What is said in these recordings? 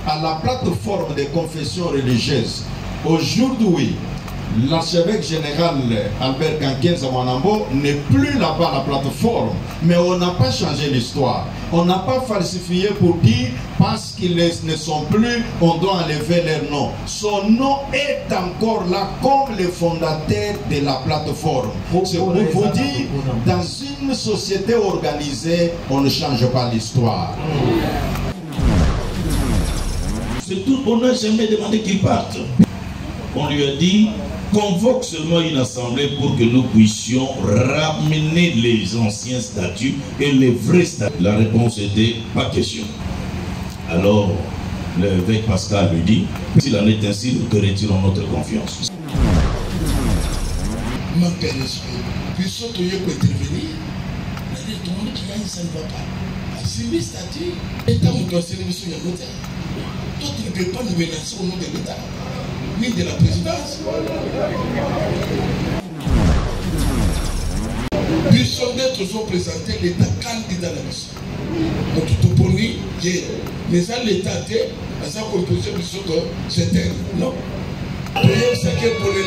à la plateforme des confessions religieuses. Aujourd'hui, l'archevêque général Albert Kanken Zamanambo n'est plus là-bas à la plateforme, mais on n'a pas changé l'histoire. On n'a pas falsifié pour dire parce qu'ils ne sont plus, on doit enlever leur nom. Son nom est encore là comme le fondateur de la plateforme. C'est pour vous dire, dans une société organisée, on ne change pas l'histoire. C'est tout, on n'a jamais demandé qu'il parte. On lui a dit, convoque seulement une assemblée pour que nous puissions ramener les anciens statuts et les vrais statuts. La réponse était pas question. Alors, l'évêque Pascal lui dit, s'il en est ainsi, nous te retirons notre confiance. Manque d'esprit. Puis surtout, il peut intervenir. Tout le monde qui a ça ne va pas. C'est mes statuts. L'État me doit servir sur le côté. Toi, tu ne peux pas nous menacer au nom de l'État, ni de la présidence. Puis sont d'être sont présentés l'État candidat à la mission. Donc tout pour nous, mais ça l'État était à sa composition de ce que c'était. Non. D'ailleurs, c'est quel pour les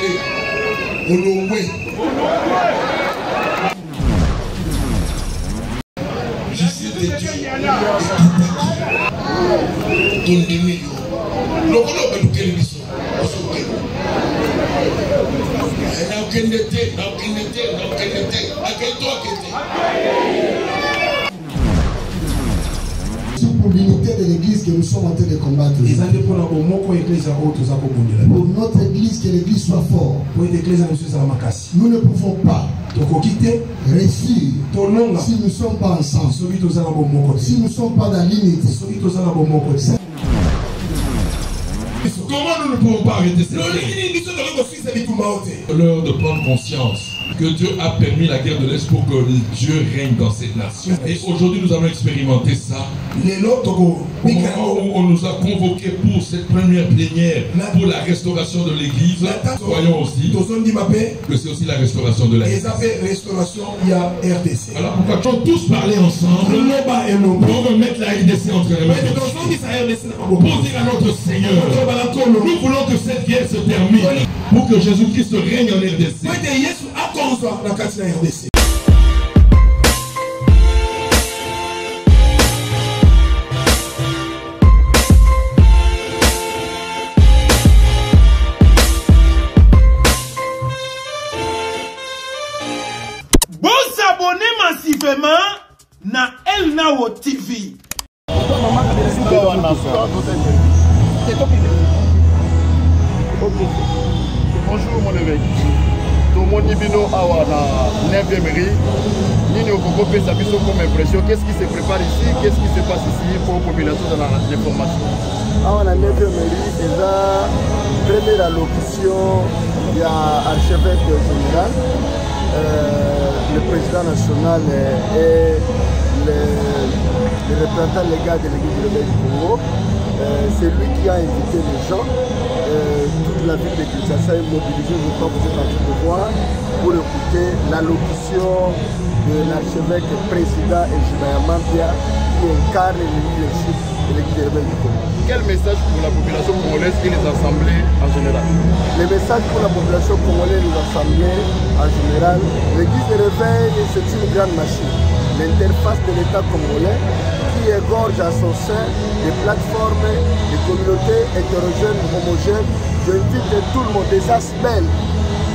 Olomoué. Je sais de Dieu. Ton demi. Le monde a besoin de mission. N'a aucun été. À quel toi pour l'unité de l'église que nous sommes en train de combattre. Pour notre église, que l'église soit forte. Nous ne pouvons pas réussir si nous ne sommes pas ensemble. Si nous ne sommes pas dans l'unité. Comment nous ne pouvons pas arrêter ça? L'heure de prendre conscience que Dieu a permis la guerre de l'Est pour que Dieu règne dans cette nation. Et aujourd'hui, nous allons expérimenter ça. Au moment où on nous a convoqués pour cette première plénière pour la restauration de l'Église, voyons aussi que c'est aussi la restauration de la RDC. Alors pourquoi ils ont tous parlé ensemble pour remettre la RDC entre les mains, pour dire à notre Seigneur, nous voulons que cette guerre se termine pour que Jésus-Christ règne en RDC. Bon s'abonner massivement na El Nawo TV. Bonjour mon évêque. Tout le monde est à la 9e mairie. Nous avons fait ça comme impression. Qu'est-ce qui se prépare ici? Qu'est-ce qui se passe ici pour la population dans l'information? À la 9e mairie, c'est la première allocution de l'archevêque général, le président national et le représentant légal de l'Église de l'Église du Congo. C'est lui qui a invité les gens. Toute la ville de Kinshasa est mobilisée, je crois que vous êtes en train de voir, pour écouter l'allocution de l'archevêque président Ejibaya Mambia qui incarne le leadership de l'Église de l'Église du Congo. Quel message pour la population congolaise et les assemblées en général? Le message pour la population congolaise et les assemblées en général, l'Église de réveil, c'est une grande machine. L'interface de l'État congolais qui égorge à son sein des plateformes, des communautés hétérogènes, homogènes. J'invite tout le monde, des aspects,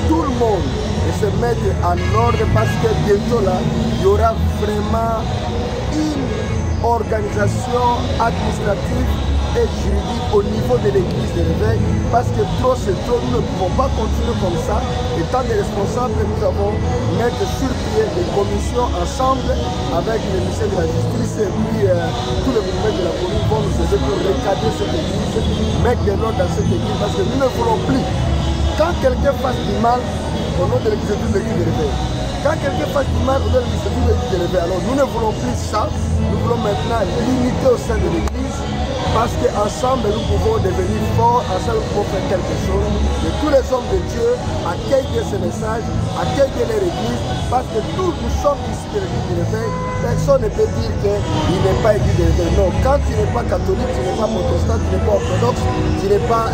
tout le monde, de se mettre en ordre parce que bientôt là, il y aura vraiment une organisation administrative et juridique au niveau de l'église de réveil parce que trop c'est trop, nous ne pouvons pas continuer comme ça. Étant des responsables, nous avons mettre sur pied des commissions ensemble avec les ministères de la justice et puis tous les mouvements de la police vont nous aider pour recadrer cette église, mettre de l'ordre dans cette église parce que nous ne voulons plus. Quand quelqu'un fasse du mal, au nom de l'église de réveil, quand quelqu'un fasse du mal, au nom de l'église de réveil, alors nous ne voulons plus ça, nous voulons maintenant l'unité au sein de l'église. Parce qu'ensemble, nous pouvons devenir forts, ensemble, nous pouvons faire quelque chose. Et tous les hommes de Dieu accueillent ce message, accueillent leur église, parce que tous nous sommes ici de l'église de réveil. personne ne peut dire qu'il n'est pas église de Réveil. Non, quand tu n'es pas catholique, tu n'es pas protestant, tu n'es pas orthodoxe, tu n'es pas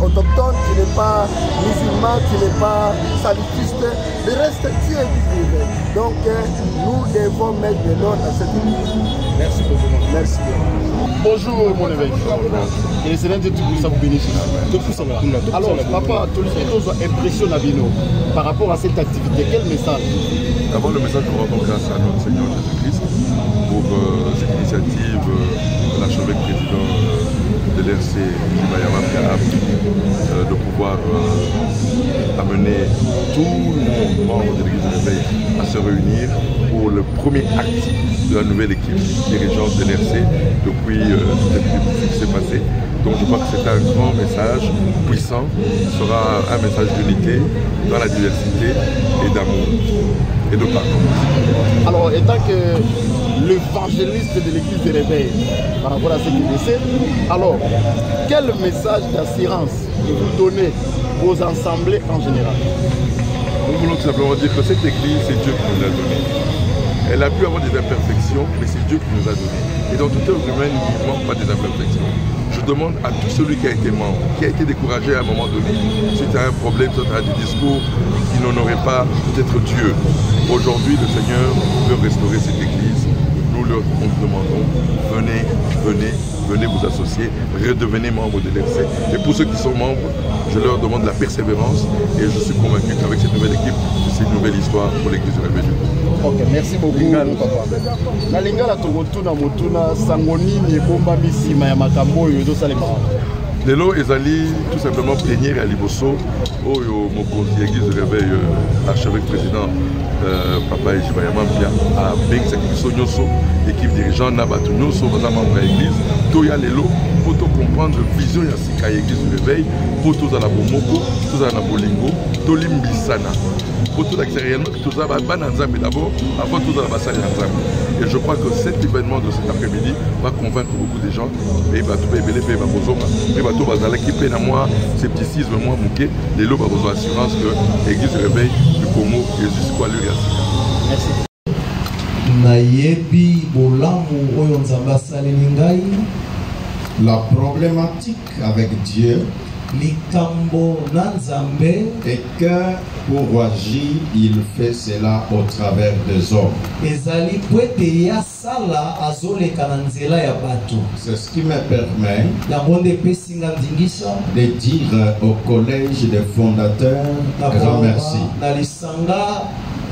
autochtone, tu n'es pas musulman, tu n'es pas salutiste, le reste, tu es église de Réveil. Donc, nous devons mettre de l'ordre à cette église. Merci beaucoup. Merci beaucoup. Bonjour mon évêque. Et c'est l'un de tous ça vous bénéficie. Alors, papa, tout le monde impressionne à Bino par rapport à cette activité. Quel message? D'abord, le message, nous rendons grâce à notre Seigneur Jésus-Christ pour cette initiative de l'archevêque président de l'RC, Mayama Piarab, de pouvoir amener tout le monde, membre de l'Église de Réveil, à se réunir pour le premier acte de la nouvelle équipe dirigeante de l'RC depuis ce qui s'est passé. Donc je crois que c'est un grand message puissant, qui sera un message d'unité dans la diversité et d'amour et de pardon. Alors, étant que l'évangéliste de l'Église de Réveil par rapport à ce qui décède, alors quel message d'assurance vous donnez aux assemblées en général? Nous voulons tout simplement dire que cette Église, c'est Dieu qui nous l'a donnée. Elle a pu avoir des imperfections, mais c'est Dieu qui nous a donné. Et dans toute œuvre humaine, il ne manque pas des imperfections. Je demande à tout celui qui a été membre, qui a été découragé à un moment donné, suite à un problème, suite à des discours qui n'honoraient pas peut-être Dieu. Aujourd'hui, le Seigneur veut restaurer cette Église. Nous leur demandons, venez vous associer, redevenez membres de l'RC. Et pour ceux qui sont membres, je leur demande la persévérance et je suis convaincu qu'avec cette nouvelle équipe, c'est une nouvelle histoire pour l'Église de Réveil. Ok, merci beaucoup, papa. Na lingala tokotuna motuna sangoni ni bomba misima ya makambo yozo salema. Lelo ezali tout simplement plénière à Liboso, oyo mokonzi Église de Réveil, archevêque président Papa Ejibayama Mpia a bengisa biso nyonso, équipe dirigeante na bato nyonso baza membre ya Église, toya lelo pour comprendre vision ya sika ya Église de Réveil, pour tozala bomoko, tozala na bolingo, tolimbisana. Pour tout l'accès réellement, tout ça va d'abord, avant tout ça va passer à. Et je crois que cet événement de cet après-midi va convaincre beaucoup de gens. Et va tout béber, et va tout bazala qui peine à moi, scepticisme, moi, mouké, les lots va besoin d'assurance que l'Église se réveille du Congo et jusqu'à l'Uriasika. Merci. Nayebi bolamu oyo nzamba saleli ngai. La problématique avec Dieu likambo na nzambe est que pour agir, il fait cela au travers des hommes. ezali kwete ya sala azoleka na nzela ya bato. C'est ce qui me permet yango nde epesi nga ndingisa de dire au collège des fondateurs grand merci. na lisanga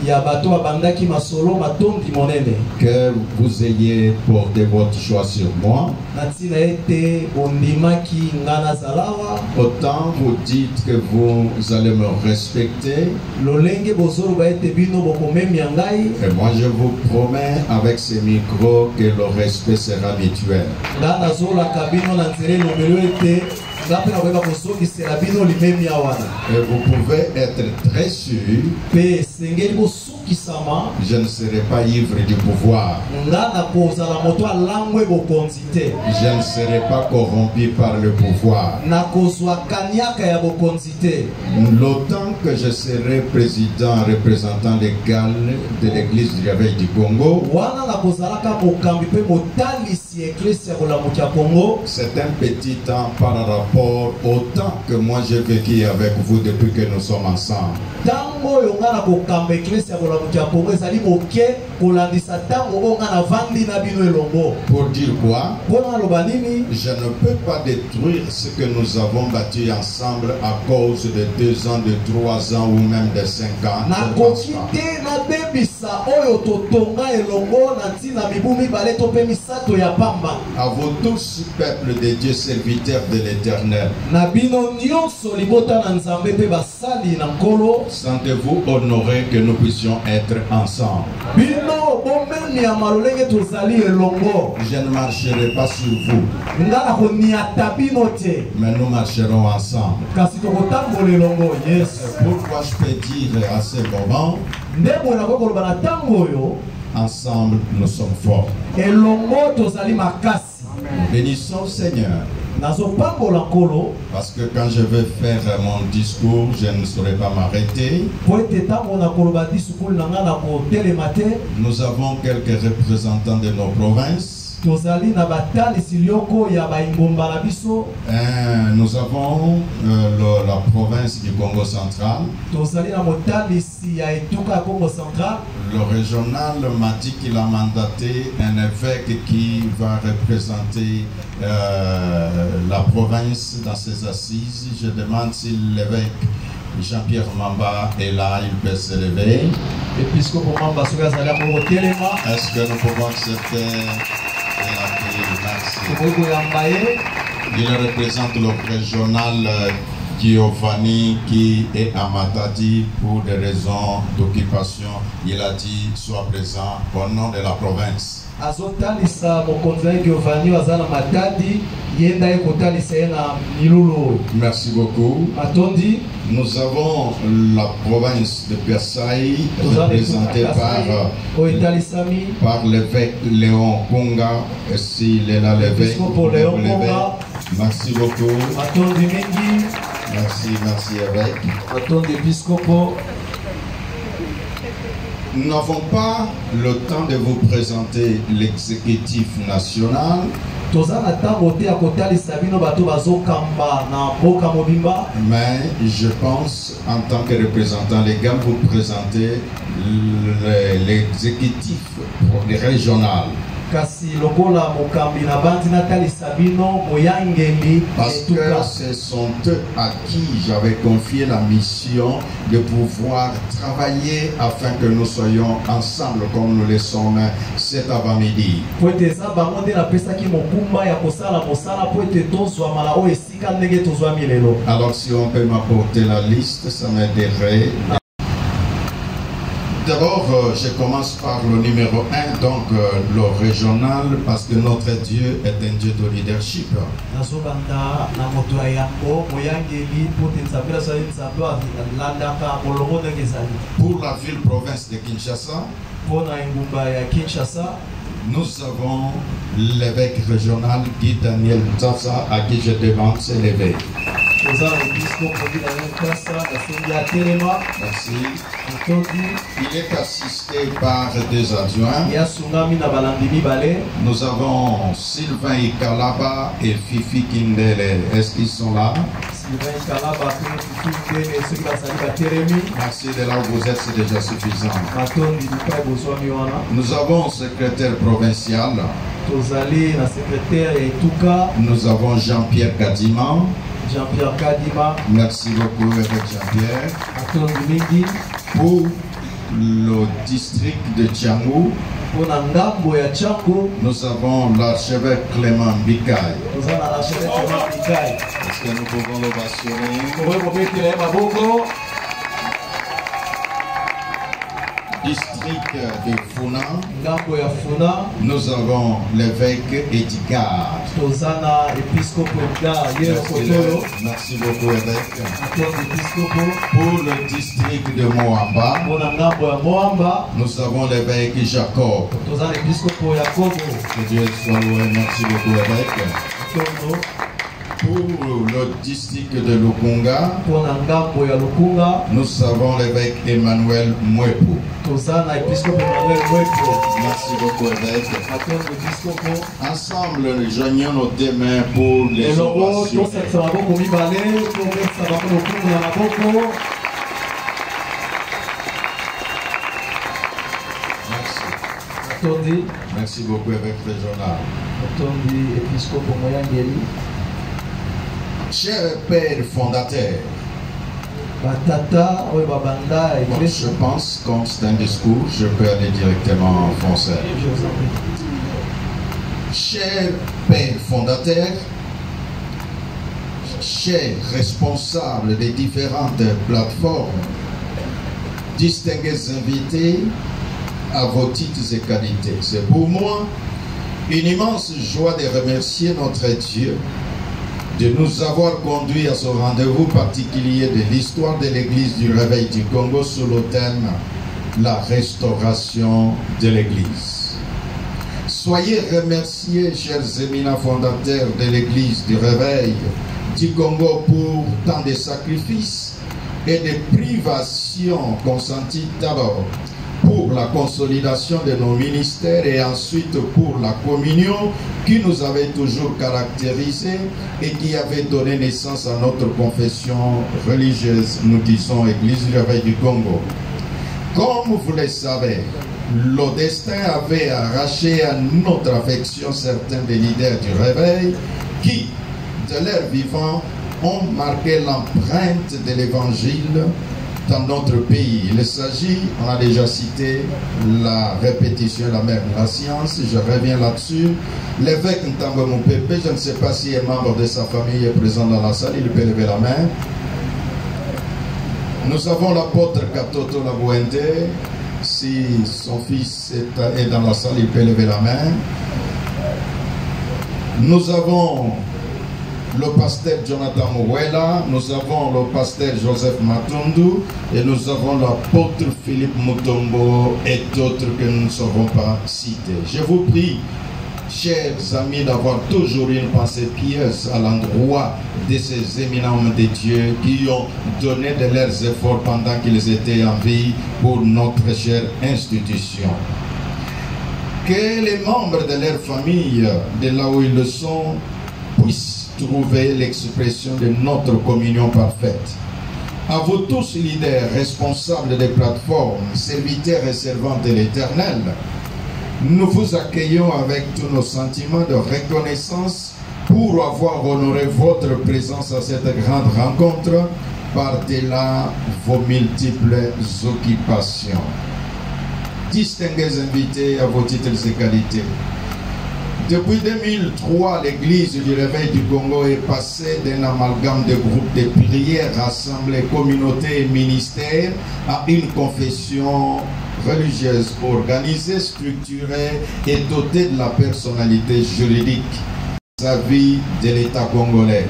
ya bato babandaki masolo matondi monene que vous ayez porté votre choix sur moi. natina ete ondimaki nga nazalawa. Autant vous dites que vous allez me respecter, lolenge bozoloba ete bino bokomemia ngai. et moi je vous promets avec ces micros que le respect sera mutuel. nga nazolaka bino na nzela elobelo ete nga mpe nakoyeba kosokisela bino limemia wana. Et vous pouvez être très sûr, mpe esengeli bosukisama je ne serai pas ivre du pouvoir. nga nakozala moto alangwe bokonzi te. Je ne serai pas corrompu par le pouvoir. nakozwa kaniaka ya bokonzi te. L'autant que je serai président représentant légal de l'église du Réveil du Congo, wana nakozalaka mokambi mpe motalisi eklesi ya kolamuki ya Congo. c'est un petit temps par rapport au temps que moi j'ai vécu avec vous depuis que nous sommes ensemble. ntango oyo nga nakokamba eklesi ya kolamuki ya Congo ezali moke kolandisa ntango oyo nga navandi na bino elongo. Pour dire quoi? mpona aloba nini? Je ne peux pas détruire ce que nous avons bâti ensemble à cause de 2 ans, de 3 ans ou même de 5 ans. nakoki te nabebisa oyo totonga elongo na ntina mibu mibale to mpe misato ya pamba. À vous tous, peuple de Dieu, serviteurs de l'Éternel, na bino nyonso libota na nzambe mpe basali na nkolo. sentez-vous honorés que nous puissions être ensemble. bino bomemiama lolenge tozali elongo. Je ne marcherai pas sur vous, nga nakoniata bino te mais nous marcherons ensemble. kasi tokotambola elongo. yes. Pourquoi je peux dire à ce moment, nde boye nakoki koloba na ntango oyo ensemble nous sommes forts. elongo tozali makasi. Bénissons le Seigneur. Parce que quand je vais faire mon discours, je ne saurais pas m'arrêter. Nous avons quelques représentants de nos provinces. Nous avons la province du Congo central. Le régional m'a dit qu'il a mandaté un évêque qui va représenter la province dans ses assises. Je demande si l'évêque Jean-Pierre Mamba est là, il peut se lever. Est-ce que nous pouvons accepter? Merci. Il représente le régional Giovanni qui est à Matadi pour des raisons d'occupation. Il a dit soit présent au nom de la province. Merci beaucoup. Nous avons la province de Versailles représentée par l'évêque Léon Kunga. Et s'il est là, l'évêque. Merci beaucoup. Merci évêque. Nous n'avons pas le temps de vous présenter l'exécutif national. Mais je pense, en tant que représentant légal, vous présenter l'exécutif régional. Parce que ce sont eux à qui j'avais confié la mission de pouvoir travailler afin que nous soyons ensemble comme nous le sommes cet avant-midi. Alors si on peut m'apporter la liste, ça m'aiderait. D'abord, je commence par le numéro 1, donc le régional, parce que notre Dieu est un Dieu de leadership. Pour la ville-province de Kinshasa, nous avons l'évêque régional Guy Daniel Tassa, à qui je demande de s'élever. Merci. Il est assisté par deux adjoints. Nous avons Sylvain Ikalaba et Fifi Kindele. Est-ce qu'ils sont là? Merci de là où vous êtes, c'est déjà suffisant. Nous avons un secrétaire provincial. Nous avons Jean-Pierre Kadima. Merci beaucoup avec Jean-Pierre. Pour le district de Tchangou, nous avons l'archevêque Clément Bikaï. Est-ce que nous pouvons l'ovationner? District de Funa, nous avons l'évêque Edgar. Merci beaucoup évêque. Pour le district de Moamba, nous avons l'évêque Jacob. Que Dieu soit loué. Merci beaucoup évêque. Pour le district de Lukunga, nous avons l'évêque Emmanuel Mwepo. Merci beaucoup évêque. Ensemble, joignons nos deux mains pour les ovations. Merci. Merci beaucoup évêque régional. Cher Père fondateur, je pense, comme c'est un discours, je peux aller directement en français. Cher Père fondateur, chers responsables des différentes plateformes, distingués invités à vos titres et qualités, c'est pour moi une immense joie de remercier notre Dieu de nous avoir conduits à ce rendez-vous particulier de l'histoire de l'Église du Réveil du Congo sous le thème « La restauration de l'Église ». Soyez remerciés, chers éminents fondateurs de l'Église du Réveil du Congo, pour tant de sacrifices et de privations consenties d'abord pour la consolidation de nos ministères et ensuite pour la communion qui nous avait toujours caractérisés et qui avait donné naissance à notre confession religieuse, nous disons Église du Réveil du Congo. Comme vous le savez, le destin avait arraché à notre affection certains des leaders du Réveil qui, de leur vivant, ont marqué l'empreinte de l'Évangile dans notre pays. Il s'agit, on a déjà cité la répétition, la mère de la science, je reviens là-dessus. L'évêque Ntambo Moupepe, je ne sais pas si un membre de sa famille est présent dans la salle, il peut lever la main. Nous avons l'apôtre Katoto Labouende, si son fils est dans la salle, il peut lever la main. Nous avons le pasteur Jonathan Mouela, nous avons le pasteur Joseph Matundu et nous avons l'apôtre Philippe Mutombo et d'autres que nous ne saurons pas citer. Je vous prie, chers amis, d'avoir toujours une pensée pieuse à l'endroit de ces éminents hommes de Dieu qui ont donné de leurs efforts pendant qu'ils étaient en vie pour notre chère institution. Que les membres de leur famille, de là où ils le sont, puissent trouver l'expression de notre communion parfaite. À vous tous, leaders, responsables des plateformes, serviteurs et servantes de l'Éternel, nous vous accueillons avec tous nos sentiments de reconnaissance pour avoir honoré votre présence à cette grande rencontre par-delà vos multiples occupations. Distingués invités à vos titres et qualités, depuis 2003, l'Église du Réveil du Congo est passée d'un amalgame de groupes de prières, assemblées, communautés et ministères à une confession religieuse organisée, structurée et dotée de la personnalité juridique vis-à-vis de l'État congolais.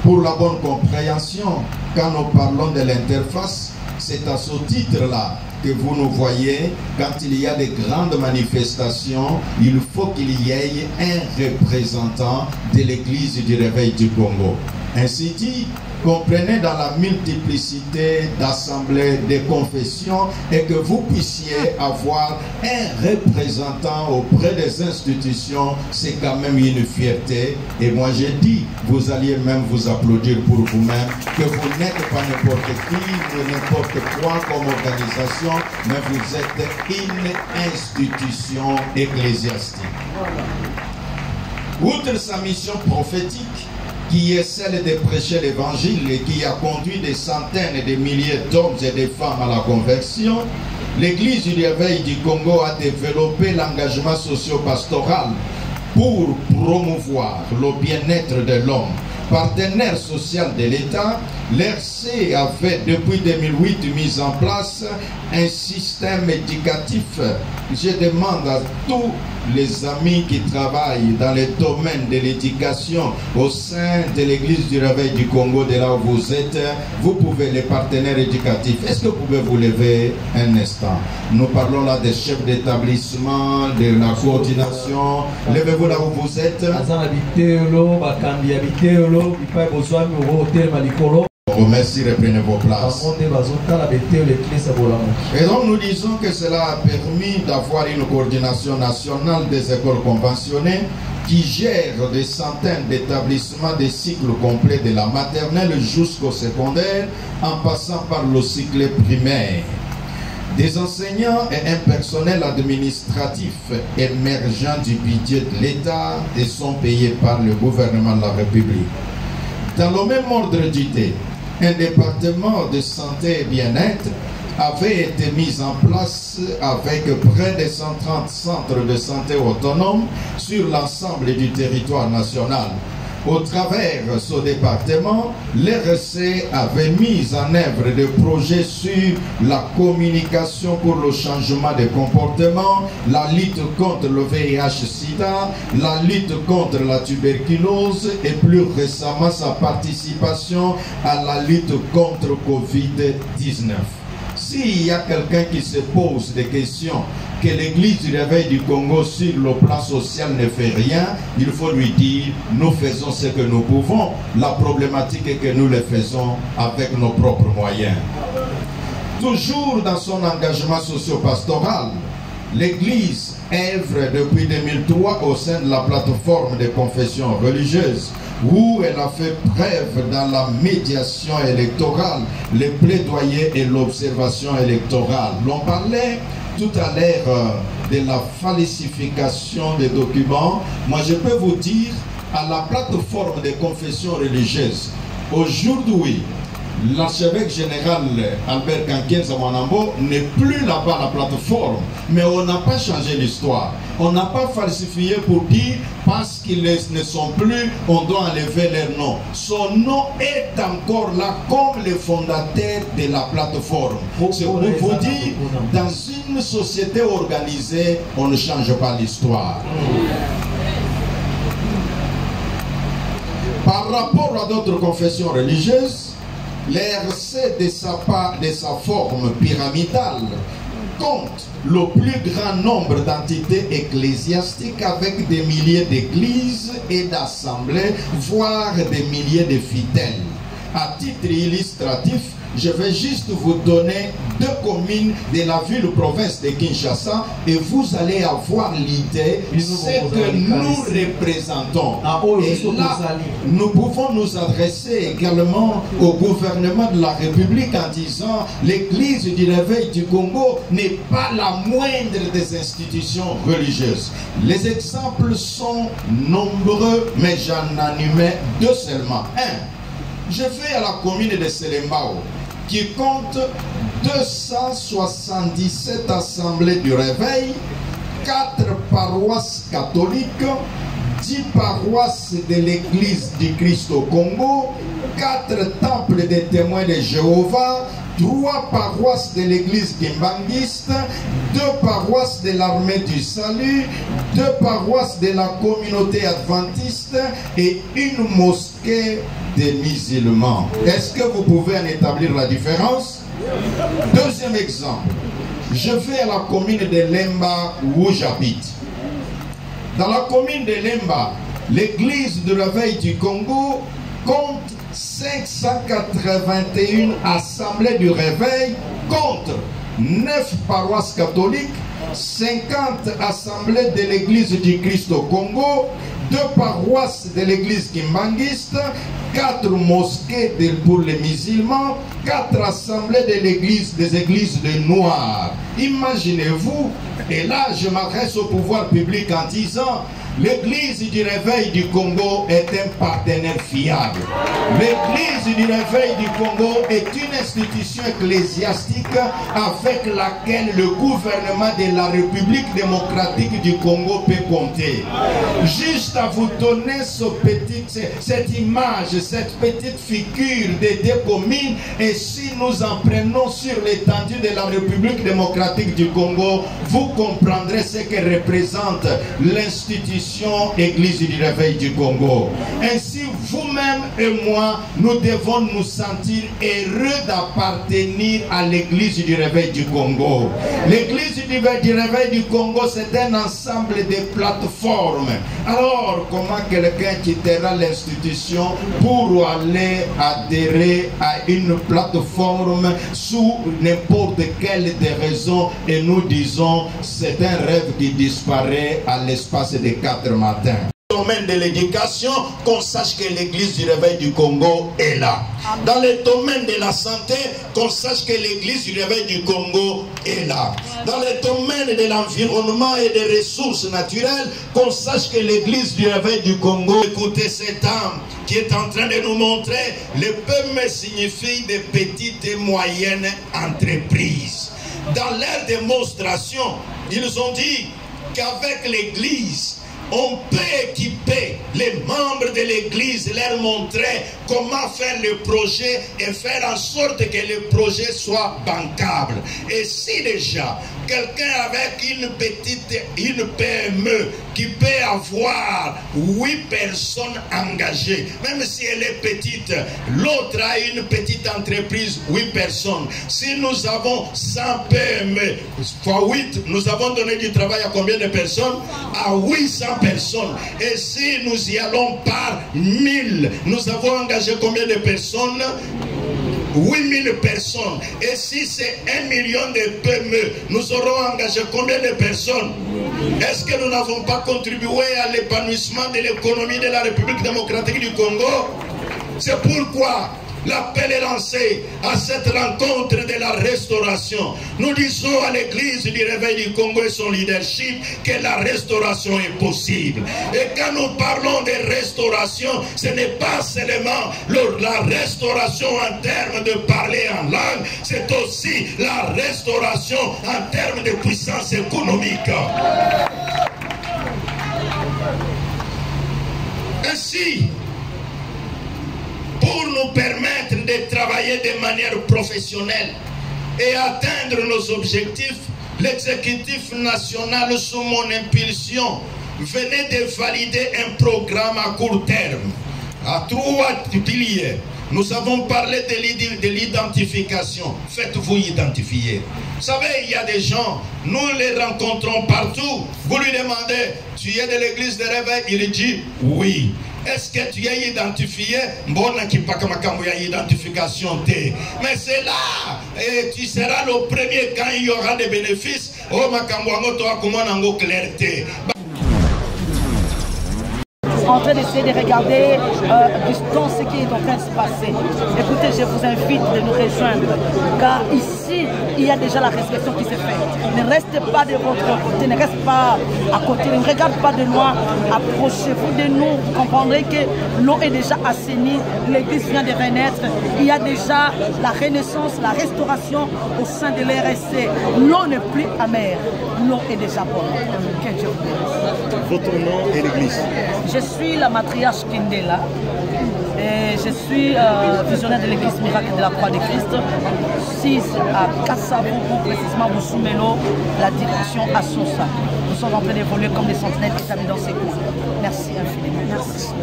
Pour la bonne compréhension, quand nous parlons de l'interface, c'est à ce titre-là que vous nous voyez, quand il y a des grandes manifestations, il faut qu'il y ait un représentant de l'Église du Réveil du Congo. Ainsi dit, comprenez dans la multiplicité d'assemblées, de confessions, et que vous puissiez avoir un représentant auprès des institutions, c'est quand même une fierté. Et moi j'ai dit, vous alliez même vous applaudir pour vous-même, que vous n'êtes pas n'importe qui, ou n'importe quoi comme organisation, mais vous êtes une institution ecclésiastique. Outre sa mission prophétique, qui est celle de prêcher l'évangile et qui a conduit des centaines et des milliers d'hommes et de femmes à la conversion, l'Église du Réveil du Congo a développé l'engagement socio-pastoral pour promouvoir le bien-être de l'homme. Partenaire social de l'État, l'RC avait depuis 2008 mis en place un système éducatif. Je demande à tous les amis qui travaillent dans le domaine de l'éducation au sein de l'Église du Réveil du Congo, de là où vous êtes, vous pouvez, les partenaires éducatifs, est-ce que vous pouvez vous lever un instant? Nous parlons là des chefs d'établissement, de la coordination. Levez-vous là où vous êtes. Merci, reprenez vos places. Et donc nous disons que cela a permis d'avoir une coordination nationale des écoles conventionnées qui gère des centaines d'établissements des cycles complets de la maternelle jusqu'au secondaire en passant par le cycle primaire. Des enseignants et un personnel administratif émergent du budget de l'État et sont payés par le gouvernement de la République. Dans le même ordre d'idée, un département de santé et bien-être avait été mis en place avec près de 130 centres de santé autonomes sur l'ensemble du territoire national. Au travers de ce département, l'RC avait mis en œuvre des projets sur la communication pour le changement de comportement, la lutte contre le VIH-Sida, la lutte contre la tuberculose et plus récemment sa participation à la lutte contre Covid-19. s'il y a quelqu'un qui se pose des questions, que l'église du réveil du Congo sur le plan social ne fait rien, il faut lui dire, nous faisons ce que nous pouvons. La problématique est que nous le faisons avec nos propres moyens. Toujours dans son engagement socio-pastoral, l'église œuvre depuis 2003 au sein de la plateforme des confessions religieuses, où elle a fait preuve dans la médiation électorale, le plaidoyer et l'observation électorale. L'on parlait tout à l'heure de la falsification des documents. Moi, je peux vous dire, à la plateforme des confessions religieuses, aujourd'hui, l'archevêque général Albert Kanken Zawanambo n'est plus là-bas à la plateforme, mais on n'a pas changé l'histoire. On n'a pas falsifié pour dire parce qu'ils ne sont plus, on doit enlever leur nom. Son nom est encore là comme le fondateur de la plateforme. C'est pour vous dire, dans une société organisée, on ne change pas l'histoire. Par rapport à d'autres confessions religieuses, l'RC de sa forme pyramidale compte le plus grand nombre d'entités ecclésiastiques avec des milliers d'églises et d'assemblées, voire des milliers de fidèles. À titre illustratif, je vais juste vous donner 2 communes de la ville-province de Kinshasa et vous allez avoir l'idée de ce que nous représentons. Et là, nous pouvons nous adresser également au gouvernement de la République en disant l'église du réveil du Congo n'est pas la moindre des institutions religieuses. Les exemples sont nombreux, mais j'en animais 2 seulement. 1. Je vais à la commune de Selembao, qui compte 277 assemblées du réveil, 4 paroisses catholiques, 10 paroisses de l'église du Christ au Congo, 4 temples des témoins de Jéhovah, 3 paroisses de l'église kimbanguiste, 2 paroisses de l'armée du salut, 2 paroisses de la communauté adventiste et une mosquée des musulmans. Est-ce que vous pouvez en établir la différence? Deuxième exemple, je vais à la commune de Lemba où j'habite. Dans la commune de Lemba, l'église du réveil du Congo compte 581 assemblées du réveil contre 9 paroisses catholiques, 50 assemblées de l'église du Christ au Congo, 2 paroisses de l'église kimbanguiste, 4 mosquées pour les musulmans, 4 assemblées de l'église des églises de Noirs. Imaginez-vous, et là je m'adresse au pouvoir public en disant l'église du réveil du Congo est un partenaire fiable. L'église du réveil du Congo est une institution ecclésiastique avec laquelle le gouvernement de la République démocratique du Congo peut compter. Juste à vous donner cette image, cette petite figure des 2 communes, et si nous en prenons sur l'étendue de la République démocratique du Congo, vous comprendrez ce que représente l'institution Église du réveil du Congo. Ainsi, vous-même et moi, nous devons nous sentir heureux d'appartenir à l'Église du réveil du Congo. L'Église du réveil du Congo, c'est un ensemble de plateformes. Alors, comment quelqu'un quittera l'institution pour aller adhérer à une plateforme sous n'importe quelle des raisons, et nous disons c'est un rêve qui disparaît à l'espace de 4 matins. Dans le domaine de l'éducation, qu'on sache que l'église du réveil du Congo est là. Dans le domaine de la santé, qu'on sache que l'église du réveil du Congo est là. Dans le domaine de l'environnement et des ressources naturelles, qu'on sache que l'église du réveil du Congo, écoutez cette âme qui est en train de nous montrer, le PME signifie des petites et moyennes entreprises. Dans leur démonstration, ils ont dit qu'avec l'église, on peut équiper les membres de l'église, leur montrer comment faire le projet et faire en sorte que le projet soit bancable. Et si déjà quelqu'un avec une PME qui peut avoir 8 personnes engagées, même si elle est petite, l'autre a une petite entreprise, 8 personnes. Si nous avons 100 PME fois 8, nous avons donné du travail à combien de personnes? À 800 personnes. Et si nous y allons par 1000, nous avons engagé combien de personnes? 8000 personnes. Et si c'est 1 million de PME, nous aurons engagé combien de personnes? Est-ce que nous n'avons pas contribué à l'épanouissement de l'économie de la République démocratique du Congo? C'est pourquoi l'appel est lancé à cette rencontre de la restauration. Nous disons à l'église du Réveil du Congo et son leadership que la restauration est possible. Et quand nous parlons de restauration, ce n'est pas seulement la restauration en termes de parler en langue, c'est aussi la restauration en termes de puissance économique. Ainsi, pour nous permettre de travailler de manière professionnelle et atteindre nos objectifs, l'exécutif national, sous mon impulsion, venait de valider un programme à court terme, à 3 piliers. Nous avons parlé de l'identification. Faites-vous identifier. Vous savez, il y a des gens, nous les rencontrons partout. Vous lui demandez, tu es de l'église de Réveil? Il dit oui. Est-ce que tu es identifié? Identification. Mais c'est là, et tu seras le premier quand il y aura des bénéfices. Oh, clarté. En train d'essayer de regarder dans ce qui est en train de se passer. Écoutez, je vous invite de nous rejoindre, car ici, il y a déjà la réflexion qui se fait. Ne restez pas de votre côté, ne restez pas à côté, ne regardez pas de loin, approchez-vous de nous, vous comprendrez que l'eau est déjà assainie, l'église vient de renaître, il y a déjà la renaissance, la restauration au sein de l'RSC. L'eau n'est plus amère, l'eau est déjà bonne. Que Dieu vous bénisse. Votre nom et l'église? Je suis la matriarche Kindela et je suis visionnaire de l'église miracle de la Croix de Christ, 6 à Kassabourou, précisément Moussumelo, la direction à Sosa. Nous sommes en train d'évoluer comme des sentinelles établis dans ces coins. Merci infiniment. Merci.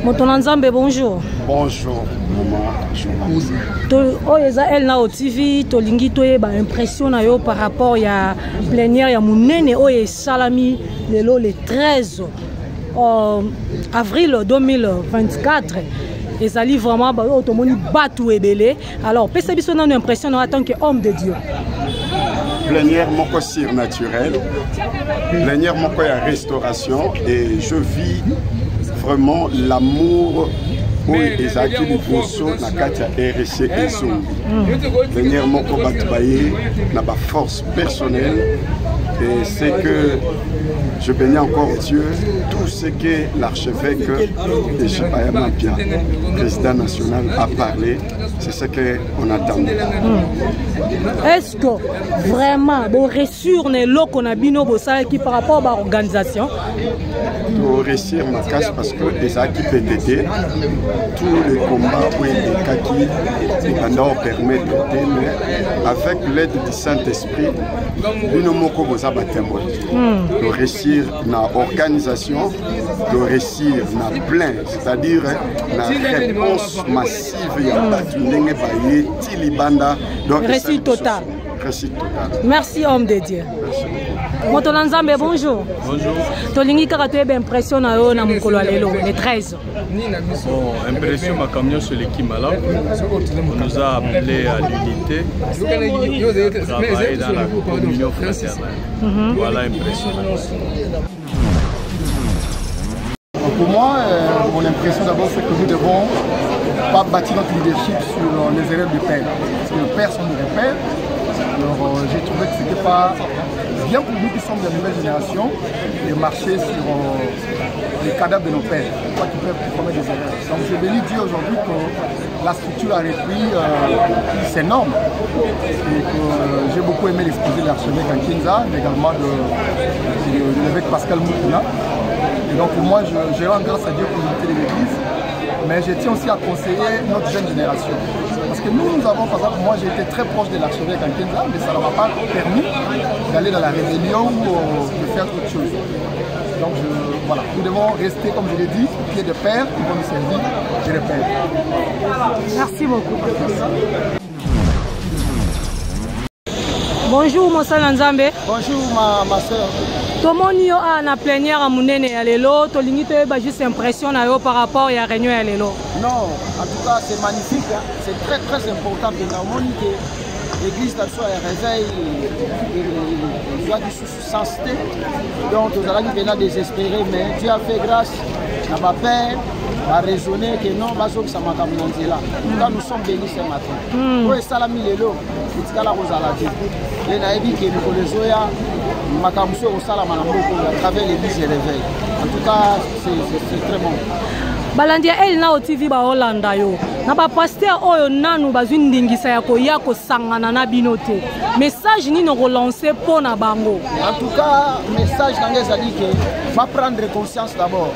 Motonanzambe, bonjour. Bonjour, maman. Elle na au TV, tolingi toyeba impression na yo par rapport ya plénière ya munene oye salami le 13 avril 2024. ezali vraiment ba otomoni batu ebele. Alors pesa biso na impression en tant que homme de Dieu. Plénière moko surnaturel, plénière moko ya restauration, et je vis vraiment l'amour pour les acquis du Bosso na katia RSC et Zombi. Plénière moko batbaye na ba force personnelle, et c'est que je bénis encore Dieu, tout ce que l'archevêque de Chipayama Pia, président national, a parlé, c'est ce qu'on attendait. Est-ce que vraiment, vous réussir l'eau qu'on a bino qui par rapport à l'organisation? Pour réussir ma casse parce que les acquis PTT, tous les combats où les kaki, les bandits permettent de avec l'aide du Saint-Esprit, nous moko boza batémoin. De réussir na organisation, de réussir na plein, c'est-à-dire na réponse massive ya batu ndenge baye tilibanda. Donc réussite totale. Réussite totale. Merci homme de Dieu. Motonanzambe, bonjour. Bonjour. Tolingi kaka toyebe impression na yo na mokolo lelo le 13. Bon, impression ma camion sur l'équipe malade. On nous a appelé à l'unité. Travailler dans la communion fraternelle. Voilà impression. Pour moi, mon impression d'abord c'est que nous devons pas bâtir notre leadership sur les erreurs du Père. Parce que le Père sont des repères. Alors j'ai trouvé que ce n'était pas bien pour nous qui sommes de la nouvelle génération, de marcher sur les cadavres de nos pères, pas qu'ils peuvent commettre des erreurs. Donc je bénis Dieu aujourd'hui que la structure a repris ses normes et que j'ai beaucoup aimé l'exposé de l'archevêque en Kinza, mais également de l'évêque Pascal Moutouna. Et donc pour moi, je rends grâce à Dieu pour l'unité de l'Église, mais je tiens aussi à conseiller notre jeune génération. Parce que nous avons, par exemple, moi j'ai été très proche de l'archevêque en Kinza, mais ça ne m'a pas permis d'aller dans la rébellion ou de faire autre chose. Donc voilà, nous devons rester, comme je l'ai dit, pied de père, qui vont nous servir, pied de père. Merci beaucoup. Bonjour, mon soeur Nzambe. Bonjour, ma soeur. Tomoni yo a na plénière à Mounene ya lelo, to lingi ba juste impression na yo par rapport à réunion ya lelo. Non, en tout cas c'est magnifique, hein. C'est très très important que dans que l'église soit un réveil, soit du sensité. Donc nous allons venir désespérer, mais Dieu a fait grâce à ma père. À raisonner que non, ça m'a amené là. Nous sommes bénis ce matin. Oui, salami lelo, c'est ce la rosaladi. Les naïbis qui nous connaissent, ma camusée au salama à travers l'église et réveil. En tout cas, c'est très bon. Balandia el na TV ba Hollanda yo. Na ba pasteur oyo nanu bazwi ndingisa ya koya ko sangana na binote. Message ni no relancer pour na bango. En tout cas, message nangeza dit que va prendre conscience d'abord.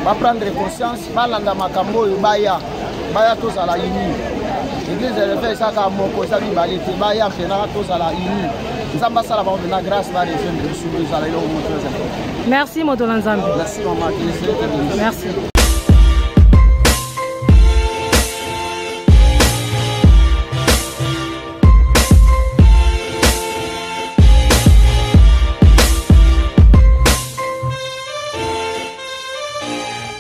Va prendre conscience balanda makambo yo baya tous à la uni. L'église de réveil ça ka moko ça bi balete baya fena tous à la uni. Nzamba sala ba na grâce ba rejoindre sur les ala yo. Merci Moto Nzambe. Merci maman. Merci.